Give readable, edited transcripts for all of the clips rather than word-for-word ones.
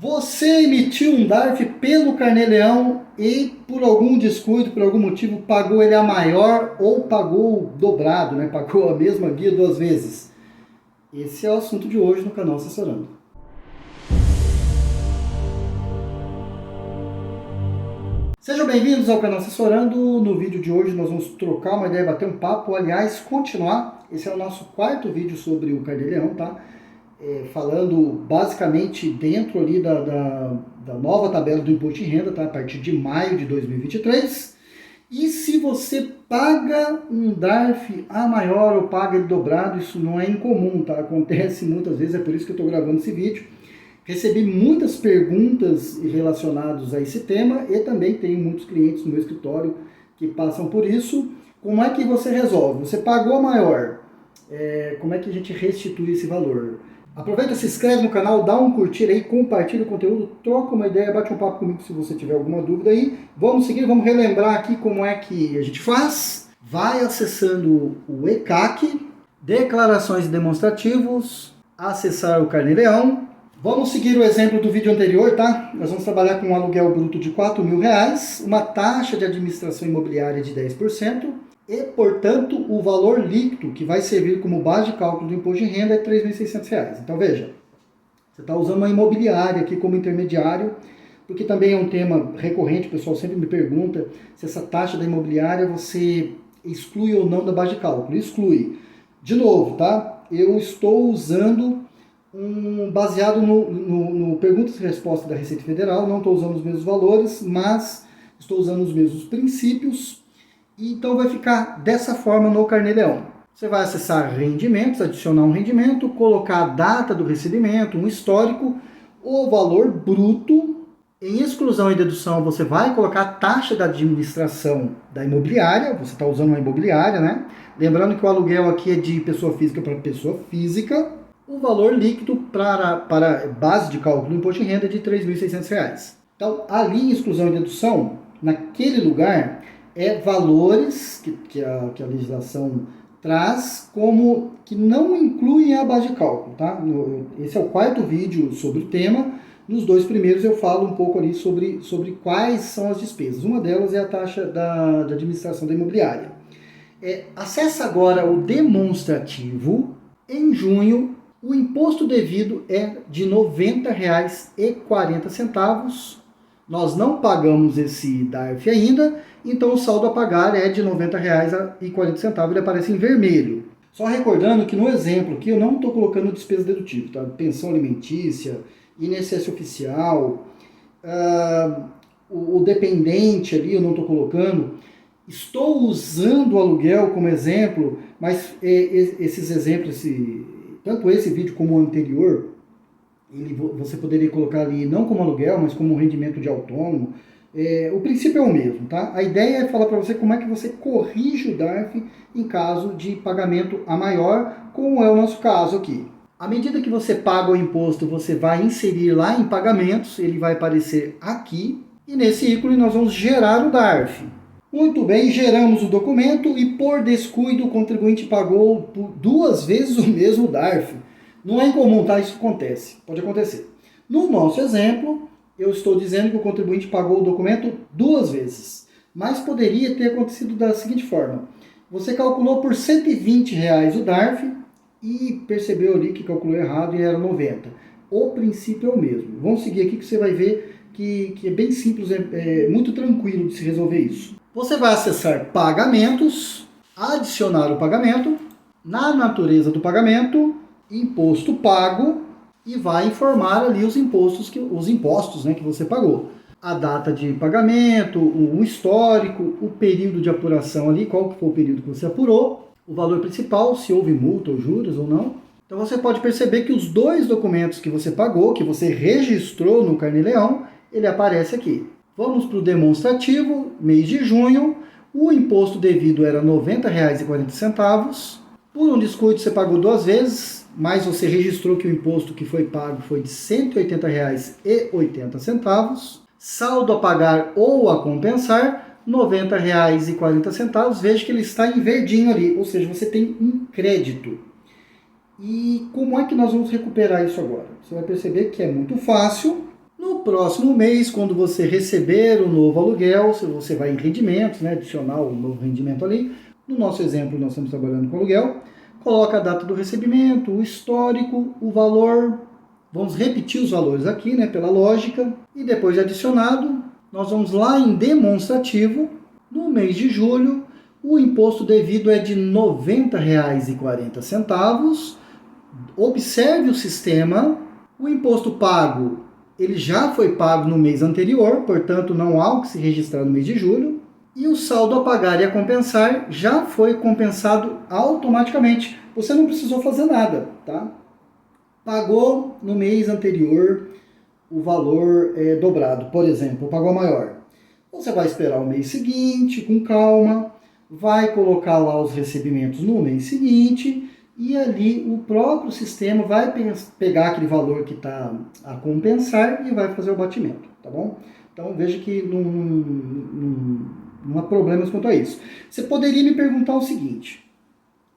Você emitiu um DARF pelo Carnê-Leão e por algum descuido, por algum motivo, pagou ele a maior ou pagou dobrado, né? Pagou a mesma guia duas vezes. Esse é o assunto de hoje no canal Assessorando. Sejam bem-vindos ao canal Assessorando. No vídeo de hoje nós vamos trocar uma ideia, bater um papo, aliás, continuar. Esse é o nosso quarto vídeo sobre o Carnê-Leão, tá? Falando basicamente dentro ali da nova tabela do imposto de renda, tá? A partir de maio de 2023. E se você paga um DARF a maior ou paga ele dobrado, isso não é incomum, tá? Acontece muitas vezes, é por isso que eu estou gravando esse vídeo. Recebi muitas perguntas relacionadas a esse tema e também tenho muitos clientes no meu escritório que passam por isso. Como é que você resolve? Você pagou a maior, como é que a gente restitui esse valor? Aproveita, se inscreve no canal, dá um curtir aí, compartilha o conteúdo, troca uma ideia, bate um papo comigo se você tiver alguma dúvida aí. Vamos seguir, vamos relembrar aqui como é que a gente faz. Vai acessando o ECAC, declarações e demonstrativos, acessar o Carnê-Leão. Vamos seguir o exemplo do vídeo anterior, tá? Nós vamos trabalhar com um aluguel bruto de R$4.000, uma taxa de administração imobiliária de 10%, e, portanto, o valor líquido que vai servir como base de cálculo do imposto de renda é R$3.600. Então, veja, você está usando uma imobiliária aqui como intermediário, porque também é um tema recorrente, o pessoal sempre me pergunta se essa taxa da imobiliária você exclui ou não da base de cálculo. Exclui. De novo, tá? Eu estou usando baseado no perguntas e respostas da Receita Federal, não estou usando os mesmos valores, mas estou usando os mesmos princípios. Então vai ficar dessa forma no Carnê-Leão. Você vai acessar rendimentos, adicionar um rendimento, colocar a data do recebimento, um histórico, o valor bruto. Em exclusão e dedução você vai colocar a taxa da administração da imobiliária, você está usando uma imobiliária, né? Lembrando que o aluguel aqui é de pessoa física para pessoa física. O valor líquido para base de cálculo do imposto de renda é de R$3.600. Então, ali em exclusão e dedução, naquele lugar, valores que a legislação traz como que não incluem a base de cálculo, tá? Esse é o quarto vídeo sobre o tema. Nos dois primeiros eu falo um pouco ali sobre quais são as despesas. Uma delas é a taxa de administração da imobiliária. Acesse agora o demonstrativo. Em junho, o imposto devido é de R$ 90,40. Nós não pagamos esse DARF ainda, então o saldo a pagar é de R$ 90,40, ele aparece em vermelho. Só recordando que no exemplo aqui eu não estou colocando despesa dedutível, tá? Pensão alimentícia, INSS oficial, o dependente ali eu não estou colocando. Estou usando o aluguel como exemplo, mas esses exemplos, tanto esse vídeo como o anterior, você poderia colocar ali não como aluguel, mas como rendimento de autônomo. O princípio é o mesmo, tá? A ideia é falar para você como é que você corrige o DARF em caso de pagamento a maior, como é o nosso caso aqui. À medida que você paga o imposto, você vai inserir lá em pagamentos, ele vai aparecer aqui, e nesse ícone nós vamos gerar o DARF. Muito bem, geramos o documento e por descuido o contribuinte pagou por duas vezes o mesmo DARF. Não é incomum, tá? Isso acontece, pode acontecer. No nosso exemplo, eu estou dizendo que o contribuinte pagou o documento duas vezes, mas poderia ter acontecido da seguinte forma. Você calculou por R$120 o DARF e percebeu ali que calculou errado e era 90. O princípio é o mesmo. Vamos seguir aqui que você vai ver que é bem simples, é muito tranquilo de se resolver isso. Você vai acessar pagamentos, adicionar o pagamento, na natureza do pagamento, imposto pago, e vai informar ali os impostos, né, que você pagou. A data de pagamento, um histórico, o período de apuração ali, qual que foi o período que você apurou, o valor principal, se houve multa ou juros ou não. Então você pode perceber que os dois documentos que você pagou, que você registrou no Carnê-Leão, ele aparece aqui. Vamos para o demonstrativo, mês de junho, o imposto devido era R$ 90,40. Por um descuido você pagou duas vezes, mas você registrou que o imposto que foi pago foi de R$ 180,80. Saldo a pagar ou a compensar, R$ 90,40. Veja que ele está em verdinho ali, ou seja, você tem um crédito. E como é que nós vamos recuperar isso agora? Você vai perceber que é muito fácil. próximo mês, quando você receber o novo aluguel, se você vai em rendimentos, né, adicionar o novo rendimento ali, no nosso exemplo nós estamos trabalhando com aluguel, coloca a data do recebimento, o histórico, o valor, vamos repetir os valores aqui, né, pela lógica, e depois de adicionado, nós vamos lá em demonstrativo, no mês de julho, o imposto devido é de R$ 90,40. Observe o sistema, o imposto pago, ele já foi pago no mês anterior, portanto não há o que se registrar no mês de julho, e o saldo a pagar e a compensar já foi compensado automaticamente. Você não precisou fazer nada, tá? Pagou no mês anterior o valor dobrado, por exemplo, pagou maior. Você vai esperar o mês seguinte com calma, vai colocar lá os recebimentos no mês seguinte e ali o próprio sistema vai pegar aquele valor que está a compensar e vai fazer o batimento, tá bom? Então veja que não há problemas quanto a isso. Você poderia me perguntar o seguinte,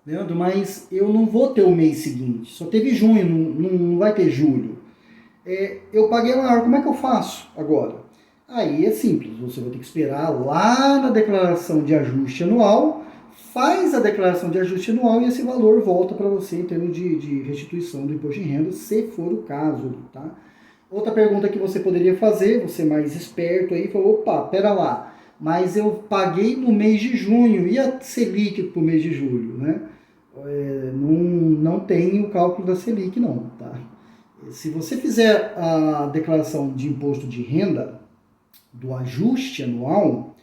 Leandro, mas eu não vou ter o mês seguinte, só teve junho, não vai ter julho. Eu paguei maior, como é que eu faço agora? Aí é simples, você vai ter que esperar lá na declaração de ajuste anual, faz a declaração de ajuste anual e esse valor volta para você em termos de restituição do imposto de renda, se for o caso, tá? Outra pergunta que você poderia fazer, você mais esperto aí, falou, opa, pera lá, mas eu paguei no mês de junho, e a Selic para o mês de julho, né? Não tem o cálculo da Selic não, tá? Se você fizer a declaração de imposto de renda, do ajuste anual,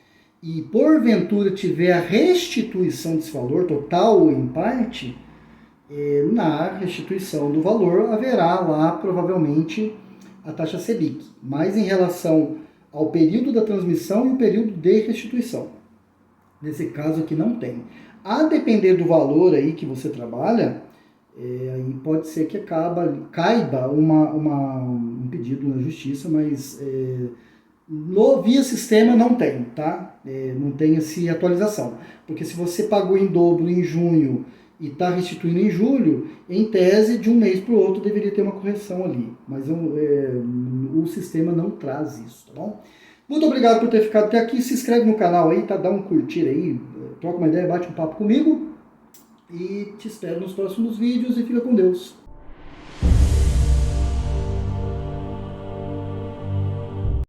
e porventura tiver a restituição desse valor, total ou em parte, na restituição do valor haverá lá provavelmente a taxa Selic, mas em relação ao período da transmissão e o período de restituição. Nesse caso aqui não tem. A depender do valor aí que você trabalha, aí pode ser que caiba um pedido na justiça, mas via sistema não tem, tá? Não tem essa atualização. Porque se você pagou em dobro em junho e está restituindo em julho, em tese, de um mês para o outro deveria ter uma correção ali. Mas o sistema não traz isso, tá bom? Muito obrigado por ter ficado até aqui. Se inscreve no canal aí, tá? Dá um curtir aí, troca uma ideia, bate um papo comigo. E te espero nos próximos vídeos e fica com Deus.